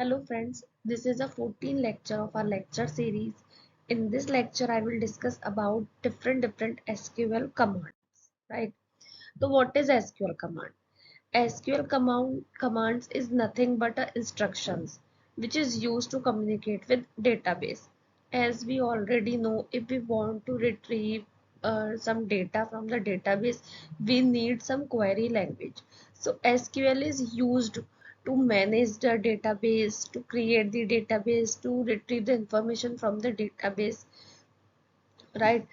Hello friends, this is a 14th lecture of our lecture series. In this lecture, I will discuss about different SQL commands, right? So what is SQL command? SQL commands is nothing but instructions which is used to communicate with database. As we already know, if we want to retrieve some data from the database, we need some query language. So SQL is used to manage the database, to create the database, to retrieve the information from the database, right?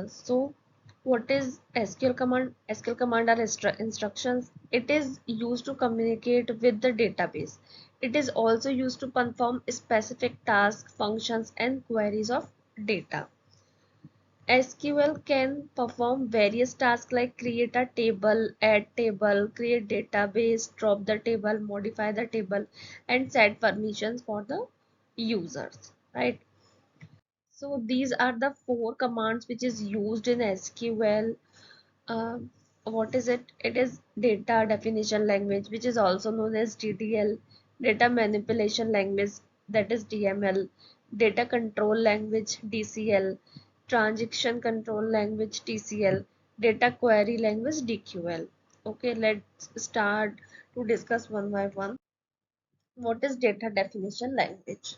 So what is SQL command? SQL command are instructions. It is used to communicate with the database. It is also used to perform specific tasks, functions and queries of data. SQL can perform various tasks like create a table, add table, create database, drop the table, modify the table and set permissions for the users, right? So these are the four commands which is used in SQL. What is it? It is data definition language, which is also known as DDL, data manipulation language, that is DML, data control language, DCL, transaction control language, TCL, data query language, DQL. Okay, let's start to discuss one by one. What is data definition language?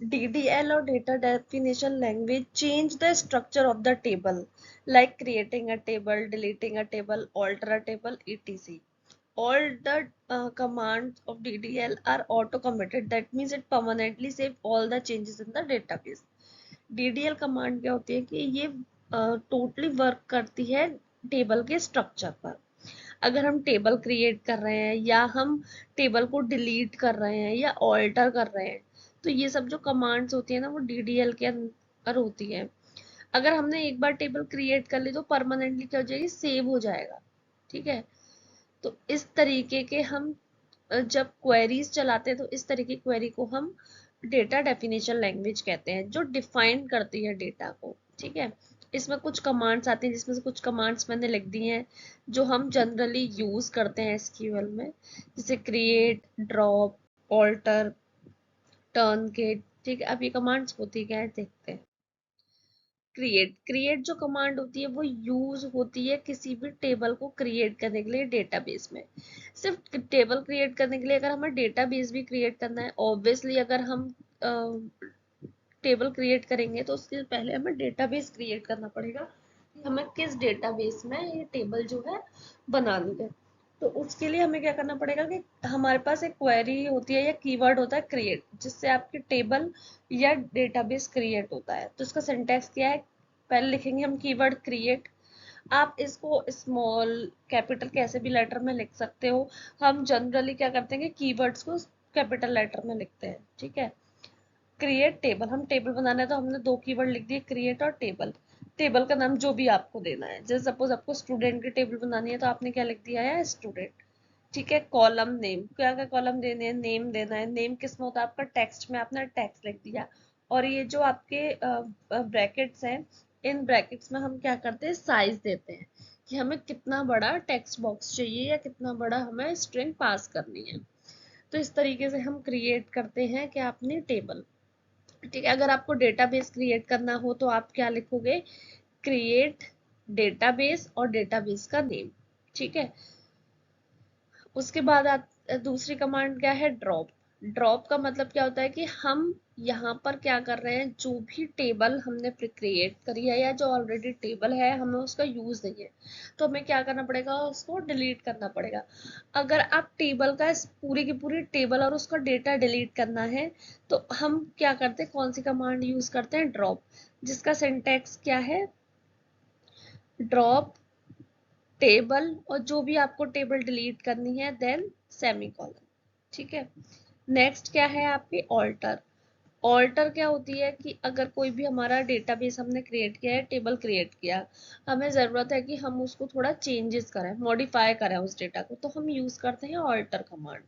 DDL or data definition language change the structure of the table, like creating a table, deleting a table, alter a table, etc. All the commands of DDL are auto committed. That means it permanently save all the changes in the database. DDL command क्या होती है कि ये totally work करती है table के structure पर. अगर हम टेबल क्रिएट कर रहे हैं या हम टेबल को डिलीट कर रहे हैं या ऑल्टर कर रहे हैं, तो ये सब जो कमांड्स होती है ना, वो डीडीएल के अंदर होती है. अगर हमने एक बार टेबल क्रिएट कर ली तो परमानेंटली क्या हो जाएगी, सेव हो जाएगा. ठीक है. तो इस तरीके के हम जब क्वेरीज चलाते हैं तो इस तरीके की क्वेरी को हम डेटा डेफिनेशन लैंग्वेज कहते हैं, जो डिफाइन करती है डेटा को. ठीक है. इसमें कुछ कमांड्स आती हैं, जिसमें से कुछ कमांड्स मैंने लिख दी हैं जो हम जनरली यूज करते हैं एसक्यूएल में, जैसे क्रिएट, ड्रॉप, ऑल्टर, टर्न के. ठीक है. अब ये कमांड्स होती क्या है देखते हैं. क्रिएट जो कमांड होती है वो यूज होती है किसी भी टेबल को क्रिएट करने के लिए डेटाबेस में. सिर्फ टेबल क्रिएट करने के लिए. अगर हमें डेटाबेस भी क्रिएट करना है, ऑब्वियसली अगर हम टेबल क्रिएट करेंगे तो उसके पहले हमें डेटाबेस क्रिएट करना पड़ेगा कि हमें किस डेटाबेस में ये टेबल जो है बनानी है. तो उसके लिए हमें क्या करना पड़ेगा कि हमारे पास एक क्वेरी होती है या कीवर्ड होता है क्रिएट, जिससे आपकी टेबल या डेटाबेस क्रिएट होता है. तो इसका सिंटैक्स क्या है, पहले लिखेंगे हम कीवर्ड क्रिएट. आप इसको स्मॉल कैपिटल कैसे भी लेटर में लिख सकते हो. हम जनरली क्या करते हैं कि कीवर्ड्स को कैपिटल लेटर में लिखते हैं. ठीक है. क्रिएट टेबल, हम टेबल बनाना है तो हमने दो कीवर्ड लिख दिए, क्रिएट और टेबल. टेबल का नाम जो भी आपको देना है, जैसे सपोज आपको स्टूडेंट की टेबल बनानी है तो आपने क्या लिख दिया है, स्टूडेंट. ठीक है. कॉलम नेम, क्या क्या कॉलम देने हैं, नेम देना है. नेम किस में होता है आपका, टेक्स्ट में आपने टेक्स्ट लिख दिया. और ये जो आपके ब्रैकेट्स हैं, इन ब्रैकेट्स में हम क्या करते हैं, साइज देते हैं कि हमें कितना बड़ा टेक्स्ट बॉक्स चाहिए या कितना बड़ा हमें स्ट्रिंग पास करनी है. तो इस तरीके से हम क्रिएट करते हैं क्या, अपनी टेबल. ठीक है. अगर आपको डेटाबेस क्रिएट करना हो तो आप क्या लिखोगे, क्रिएट डेटाबेस और डेटाबेस का नेम. ठीक है. उसके बाद दूसरी कमांड क्या है, ड्रॉप. ड्रॉप का मतलब क्या होता है कि हम यहाँ पर क्या कर रहे हैं, जो भी टेबल हमने क्रिएट करी है या जो ऑलरेडी टेबल है, हमें उसका यूज नहीं है, तो हमें क्या करना पड़ेगा, उसको डिलीट करना पड़ेगा. अगर आप टेबल का पूरी की पूरी टेबल और उसका डेटा डिलीट करना है तो हम क्या करते हैं, कौन सी कमांड यूज करते हैं, ड्रॉप, जिसका सिंटैक्स क्या है, ड्रॉप टेबल और जो भी आपको टेबल डिलीट करनी है, देन सेमीकोलन. ठीक है. नेक्स्ट क्या है आपकी, ऑल्टर. ऑल्टर क्या होती है कि अगर कोई भी हमारा डेटाबेस हमने क्रिएट किया है, टेबल क्रिएट किया, हमें ज़रूरत है कि हम उसको थोड़ा चेंजेस करें, मॉडिफाई करें उस डेटा को, तो हम यूज़ करते हैं ऑल्टर कमांड.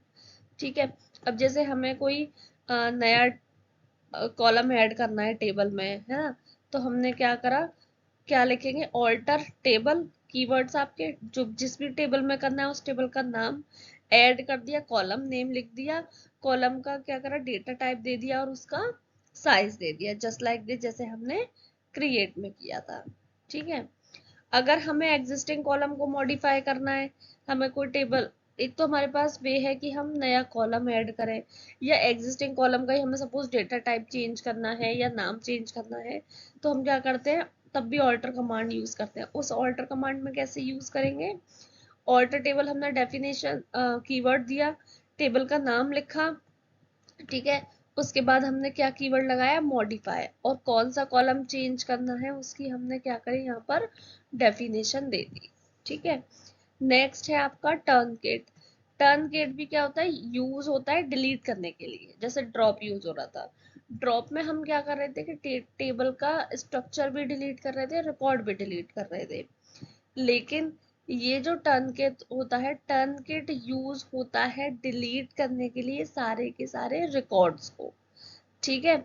ठीक है. अब जैसे हमें कोई नया कॉलम ऐड करना है टेबल में, है ना, तो हमने क्या करा, क्या लिखेंगे, ऑल्टर टेबल, कीवर्ड्स आपके जो जिस भी टेबल में करना है उस टेबल का नाम, ऐड कर दिया, कॉलम नेम लिख दिया, कॉलम का क्या करा, डेटा टाइप दे दिया और उसका साइज दे दिया, जस्ट लाइक दिस, जैसे हमने क्रिएट में किया था। ठीक है। अगर हमें एग्जिस्टिंग कॉलम को मॉडिफाई करना है, हमें कोई टेबल, एक तो हमारे पास वे है कि हम नया कॉलम ऐड करें, या एग्जिस्टिंग कॉलम का ही हमें सपोज डेटा टाइप चेंज करना है या नाम चेंज करना है, तो हम क्या करते हैं, तब भी ऑल्टर कमांड यूज करते हैं। उस ऑल्टर कमांड में कैसे यूज करेंगे, ऑल्टर टेबल हमने डेफिनेशन कीवर्ड दिया, टेबल का नाम लिखा, ठीक है, उसके बाद हमने क्या कीवर्ड लगाया, मॉडिफाई, और कौन सा कॉलम चेंज करना है उसकी हमने क्या करी, यहाँ पर डेफिनेशन दे दी। ठीक है। नेक्स्ट है आपका टर्नकेट। टर्नकेट भी क्या होता है, यूज होता है डिलीट करने के लिए, जैसे ड्रॉप यूज हो रहा था। ड्रॉप में हम क्या कर रहे थे कि टेबल का स्ट्रक्चर भी डिलीट कर रहे थे, रिकॉर्ड भी डिलीट कर रहे थे। लेकिन ये जो टर्नकेट होता है, टर्नकेट यूज होता है डिलीट करने के लिए सारे के सारे रिकॉर्ड्स को। ठीक है।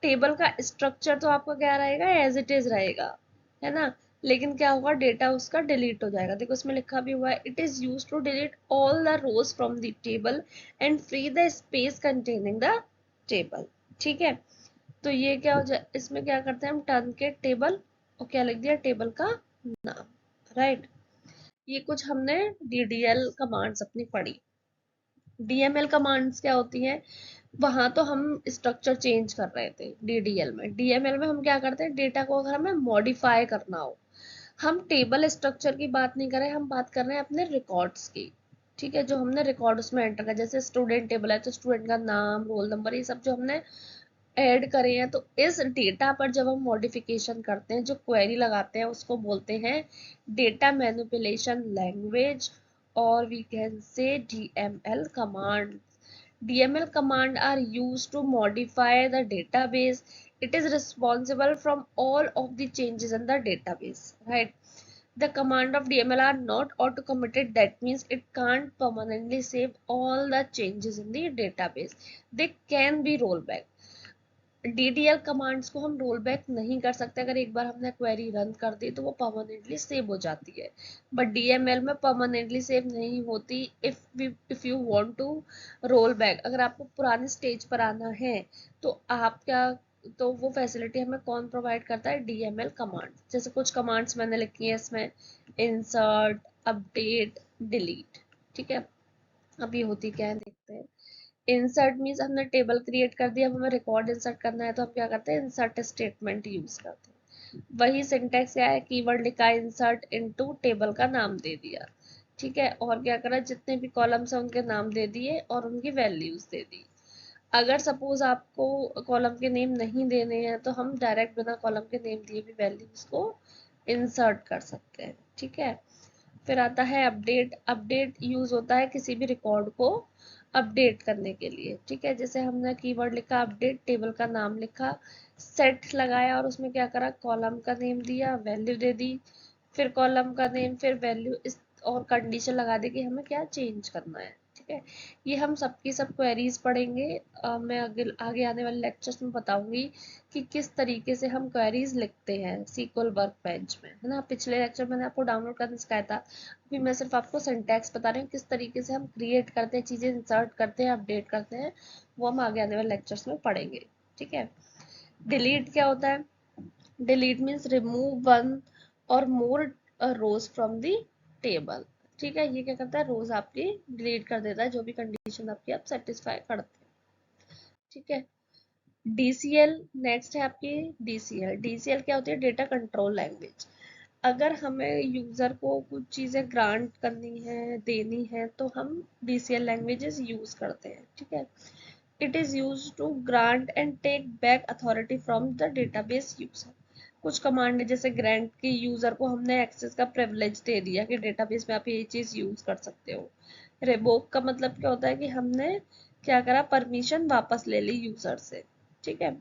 टेबल का स्ट्रक्चर तो आपका क्या रहेगा, एज इट इज रहेगा, है ना, लेकिन क्या होगा, डेटा उसका डिलीट हो जाएगा। देखो उसमें लिखा भी हुआ है, it is use to delete all the rows from the table and free the space containing the table. ठीक है। तो ये क्या हो जाए, इसमें क्या करते हैं हम, टर्नकेट टेबल, और क्या लिख दिया, टेबल का नाम, राइट। ये कुछ हमने डीडीएल कमांड्स अपनी पढ़ी। डीएमएल कमांड्स क्या होती हैं, वहां तो हम स्ट्रक्चर चेंज कर रहे थे डीडीएल में। डीएमएल में हम क्या करते हैं, डेटा को अगर हमें मॉडिफाई करना हो, हम टेबल स्ट्रक्चर की बात नहीं कर रहे, हम बात कर रहे हैं अपने रिकॉर्ड्स की। ठीक है, जो हमने रिकॉर्ड उसमें एंटर किया, जैसे स्टूडेंट टेबल है तो स्टूडेंट का नाम, रोल नंबर, ये सब जो हमने ऐड करे हैं, तो इस डेटा पर जब हम मॉडिफिकेशन करते हैं, जो क्वेरी लगाते हैं, उसको बोलते हैं डेटा मैनिपुलेशन लैंग्वेज, और we can say DML command. DML command are used to modify the database. It is responsible from all of the changes in the database, right? The command of DML are not auto committed. That means it can't permanently save all the changes in the database. They can be rollback. DDL commands को हम roll back नहीं कर सकते, अगर एक बार हमने query run कर दी तो वो परमानेंटली सेव हो जाती है, बट डीएमएल में परमानेंटली सेव नहीं होती। If you want to roll back, अगर आपको पुराने स्टेज पर आना है, तो आप क्या, तो वो फैसिलिटी हमें कौन प्रोवाइड करता है, डीएमएल कमांड। जैसे कुछ कमांड्स मैंने लिखी है इसमें, इंसर्ट, अपडेट, डिलीट। ठीक है। अब ये होती क्या है देखते हैं। इंसर्ट मीन्स हमने टेबल क्रिएट कर दिया, अब हमें रिकॉर्ड इंसर्ट करना है, तो हम क्या करते हैं, इंसर्ट स्टेटमेंट यूज करते हैं। वही सिंटेक्स क्या है, कीवर्ड लिखा, इंसर्ट इनटू, टेबल का नाम दे दिया। ठीक है, और क्या करा, जितने भी कॉलम्स हैं उनके नाम दे दिए और उनकी वैल्यूज दे दी। अगर सपोज आपको कॉलम के नेम नहीं देने हैं, तो हम डायरेक्ट बिना कॉलम के नेम दिए भी वैल्यूज को इंसर्ट कर सकते हैं। ठीक है। फिर आता है अपडेट। अपडेट यूज होता है किसी भी रिकॉर्ड को अपडेट करने के लिए। ठीक है, जैसे हमने कीवर्ड लिखा अपडेट, टेबल का नाम लिखा, सेट लगाया और उसमें क्या करा, कॉलम का नेम दिया, वैल्यू दे दी, फिर कॉलम का नेम, फिर वैल्यू, इस और कंडीशन लगा दी कि हमें क्या चेंज करना है। ठीक है। ये हम सबकी सब क्वेरीज पढ़ेंगे। मैं आगे आने वाले लेक्चर्स में बताऊंगी कि किस तरीके से हम क्वेरीज लिखते हैं सीक्वल वर्क बेंच में, है ना। पिछले लेक्चर मैंने आपको डाउनलोड करना सिखाया था, अभी मैं सिर्फ आपको सिंटैक्स बता रही हूँ, किस तरीके से हम क्रिएट करते हैं, चीजें इंसर्ट करते हैं, अपडेट करते हैं, वो हम आगे आने वाले लेक्चर्स में पढ़ेंगे। ठीक है। डिलीट क्या होता है, डिलीट मीन्स रिमूव वन और मोर रोज फ्रॉम द टेबल। ठीक है, ये क्या करता है, रोज आपकी डिलीट कर देता है, जो भी कंडीशन आपकी आप सेटिस्फाई करते हैं। ठीक है। डीसीएल नेक्स्ट है आपकी। डीसीएल, डीसीएल क्या होती है, डेटा कंट्रोल लैंग्वेज। अगर हमें यूजर को कुछ चीजें ग्रांट करनी है, देनी है, तो हम डीसीएल लैंग्वेजेस यूज करते हैं। ठीक है। It is use to grant and take back authority from the database user. कुछ कमांड है, जैसे ग्रांट की, यूजर को हमने एक्सेस का प्रिविलेज दे दिया कि डेटाबेस में आप ये चीज यूज कर सकते हो। रिवोक का मतलब क्या होता है कि हमने क्या करा, परमिशन वापस ले ली यूजर से। ठीक है।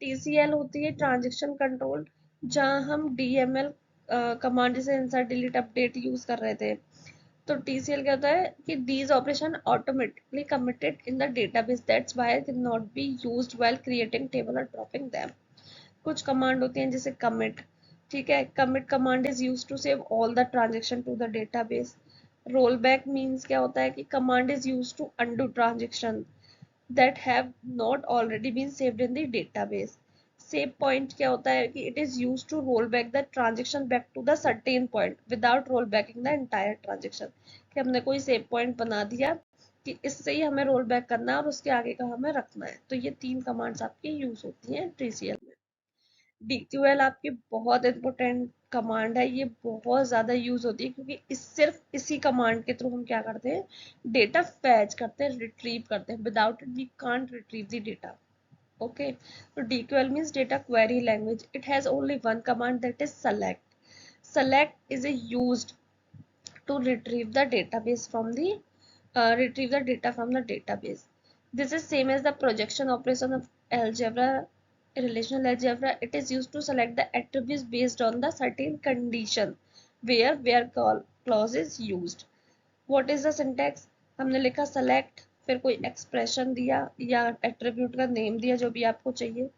टीसीएल होती है ट्रांजेक्शन कंट्रोल, जहां हम डीएमएल कमांड जैसे इंसर्ट, डिलीट, अपडेट यूज कर रहे थे। तो टीसीएल क्या होता है कि these operation automatically committed in the database, that's why can not be used while creating table और ड्रॉपिंग देम। कुछ कमांड होती हैं जैसे कमिट। ठीक है, commit command is used to save all the transaction to the database. Roll back means क्या होता है कि command is use to undo transaction that have not already been saved in the database. Save point क्या होता है कि it is use to roll back the transaction back to the certain point without roll backing the entire transaction. कि हमने कोई save point बना दिया कि इससे ही हमें रोल बैक करना है और उसके आगे का हमें रखना है। तो ये 3 कमांड्स आपकी यूज होती हैं TCL में। DQL आपकी बहुत इंपॉर्टेंट कमांड है, ये बहुत ज्यादा यूज होती है क्योंकि सिर्फ इसी कमांड के थ्रू हम क्या करते हैं, डेटा फैच करते हैं, रिट्रीव करते हैं। Without it we can't retrieve the data. Okay, तो DQL means data query language. It has only one command, that is select. Select is used to retrieve the database from the retrieve the data from the database. This is same as the projection operation of algebra, relational algebra. It is used to select the attributes based on the certain condition where clause is used. What is the syntax? हमने लिखा select, फिर कोई expression दिया या attribute का name दिया जो भी आपको चाहिए,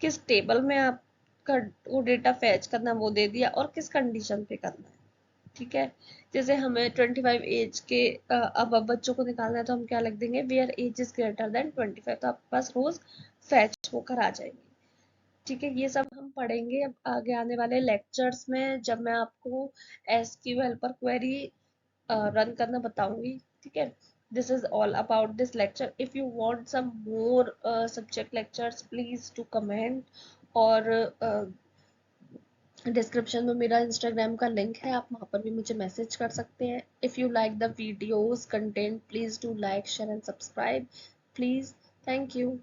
किस टेबल में आपका वो डेटा फैच करना वो दे दिया और किस कंडीशन पे करना है। ठीक है, जैसे हमें 25 एज के अब बच्चों को निकालना है तो हम क्या लिख देंगे, where age is greater than 25, तो आपके पास रोज फैच होकर आ जाएंगे। ठीक है, ये सब हम पढ़ेंगे अब आगे आने वाले लेक्चर्स में, जब मैं आपको SQL पर क्वेरी रन करना बताऊंगी। ठीक है, this is all about this lecture. If you want some more subject lectures, please to comment, और डिस्क्रिप्शन में मेरा इंस्टाग्राम का लिंक है, आप वहाँ पर भी मुझे मैसेज कर सकते हैं। If you like the videos content, please do like share and subscribe please. Thank you.